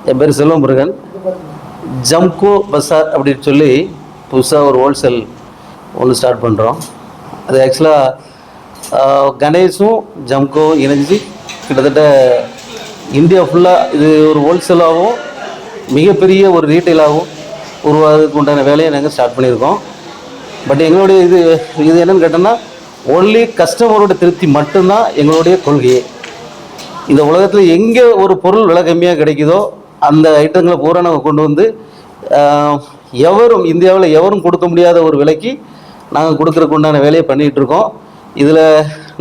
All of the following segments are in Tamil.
என் பேர் செல்வமுருகன். ஜம்கோ பஸார் அப்படின்னு சொல்லி புதுசாக ஒரு ஹோல்சேல் ஒன்று ஸ்டார்ட் பண்ணுறோம். அது ஆக்சுவலாக கணேஷும் ஜம்கோ இணைஞ்சு கிட்டத்தட்ட இந்தியா ஃபுல்லாக இது ஒரு ஹோல்சேலாகவும் மிகப்பெரிய ஒரு ரீட்டைலாகவும் உருவாகிறதுக்கு உண்டான வேலையை நாங்கள் ஸ்டார்ட் பண்ணியிருக்கோம். பட் எங்களுடைய இது என்னென்னு கேட்டோம்னா, ஒன்லி கஸ்டமரோட திருப்தி மட்டும்தான் எங்களுடைய கொள்கையே. இந்த உலகத்தில் எங்கே ஒரு பொருள் விலை கம்மியாக கிடைக்குதோ அந்த ஐட்டங்களை பூரா நாங்கள் கொண்டு வந்து இந்தியாவில் எவரும் கொடுக்க முடியாத ஒரு விலைக்கு நாங்கள் கொடுக்குறதுக்கு உண்டான வேலையை பண்ணிகிட்ருக்கோம். இதில்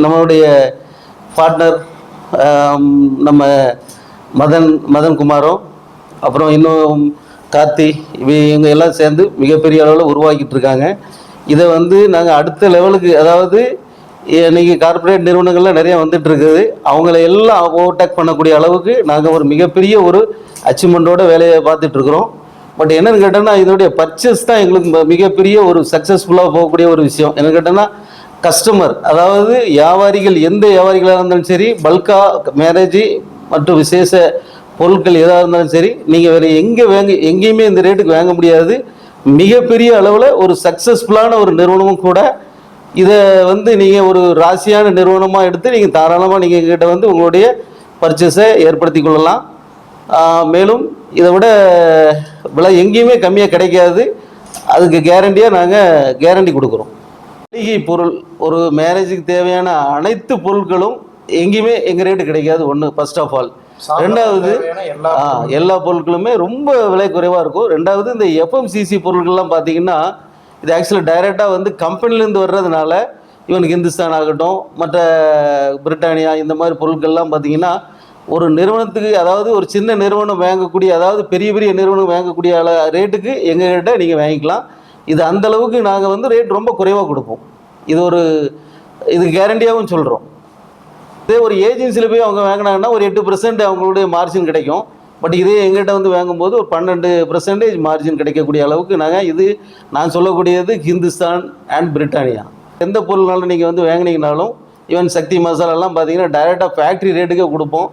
நம்மளுடைய பார்ட்னர் நம்ம மதன் குமாரும், அப்புறம் இன்னும் கார்த்தி, இவங்க எல்லாம் சேர்ந்து மிகப்பெரிய அளவில் உருவாக்கிட்டு இருக்காங்க. இதை நாங்கள் அடுத்த லெவலுக்கு, அதாவது இன்றைக்கி கார்ப்பரேட் நிறுவனங்கள்லாம் நிறைய வந்துட்டு இருக்குது, அவங்கள எல்லாம் ஓவர்டேக் பண்ணக்கூடிய அளவுக்கு நாங்கள் ஒரு மிகப்பெரிய ஒரு அச்சீவ்மெண்ட்டோட வேலையை பார்த்துட்ருக்குறோம். பட் என்னென்னு கேட்டோன்னா, இதனுடைய பர்ச்சேஸ் தான் எங்களுக்கு மிகப்பெரிய ஒரு சக்ஸஸ்ஃபுல்லாக போகக்கூடிய ஒரு விஷயம். என்னென்னு கேட்டோன்னா, கஸ்டமர், அதாவது வியாபாரிகள், எந்த வியாபாரிகளாக இருந்தாலும் சரி, பல்காக மேரேஜ் மற்றும் விசேஷ பொருட்கள் எதாக இருந்தாலும் சரி, நீங்கள் வேறு எங்கேயுமே இந்த ரேட்டுக்கு வாங்க முடியாது. மிகப்பெரிய அளவில் ஒரு சக்ஸஸ்ஃபுல்லான ஒரு நிறுவனமும் கூட. இதை நீங்கள் ஒரு ராசியான நிறுவனமாக எடுத்து நீங்கள் தாராளமாக நீங்கள் எங்ககிட்ட உங்களுடைய பர்ச்சேஸை ஏற்படுத்தி கொள்ளலாம். மேலும் இதை விட விலை எங்கேயுமே கம்மியாக கிடைக்காது. அதுக்கு நாங்கள் கேரண்டி கொடுக்குறோம். மளிகை பொருள், ஒரு மேரேஜுக்கு தேவையான அனைத்து பொருட்களும் எங்கேயுமே எங்கள் ரேட்டு கிடைக்காது. ஒன்று, ஃபர்ஸ்ட் ஆஃப் ஆல். ரெண்டாவது, எல்லா பொருட்களுமே ரொம்ப விலை குறைவாக இருக்கும். ரெண்டாவது, இந்த எஃப்எம்சிசி பொருட்கள்லாம் பார்த்தீங்கன்னா, இது ஆக்சுவலாக டைரெக்டாக கம்பெனிலேருந்து வர்றதுனால, ஈவன் ஹிந்துஸ்தான் ஆகட்டும், மற்ற பிரிட்டானியா, இந்த மாதிரி பொருட்கள்லாம் பார்த்தீங்கன்னா, ஒரு நிறுவனத்துக்கு, அதாவது ஒரு சின்ன நிறுவனம் வாங்கக்கூடிய, அதாவது பெரிய பெரிய நிறுவனம் வாங்கக்கூடிய ரேட்டுக்கு எங்ககிட்ட நீங்கள் வாங்கிக்கலாம். இது அந்தளவுக்கு நாங்கள் ரேட் ரொம்ப குறைவாக கொடுப்போம். இது கேரண்டியாகவும் சொல்கிறோம். இதே ஒரு ஏஜென்சியில் போய் அவங்க வாங்கினாங்கன்னா ஒரு 8% அவங்களுடைய மார்ஜின் கிடைக்கும். பட் இதே எங்கிட்ட வாங்கும்போது ஒரு 12% மார்ஜின் கிடைக்கக்கூடிய அளவுக்கு நான் சொல்லக்கூடியது ஹிந்துஸ்தான் அண்ட் பிரிட்டானியா. எந்த பொருள்னாலும் நீங்கள் வாங்கினீங்கனாலும், ஈவன் சக்தி மசாலாலாம் பார்த்தீங்கன்னா டைரெக்டாக ஃபேக்ட்ரி ரேட்டுக்கே கொடுப்போம்.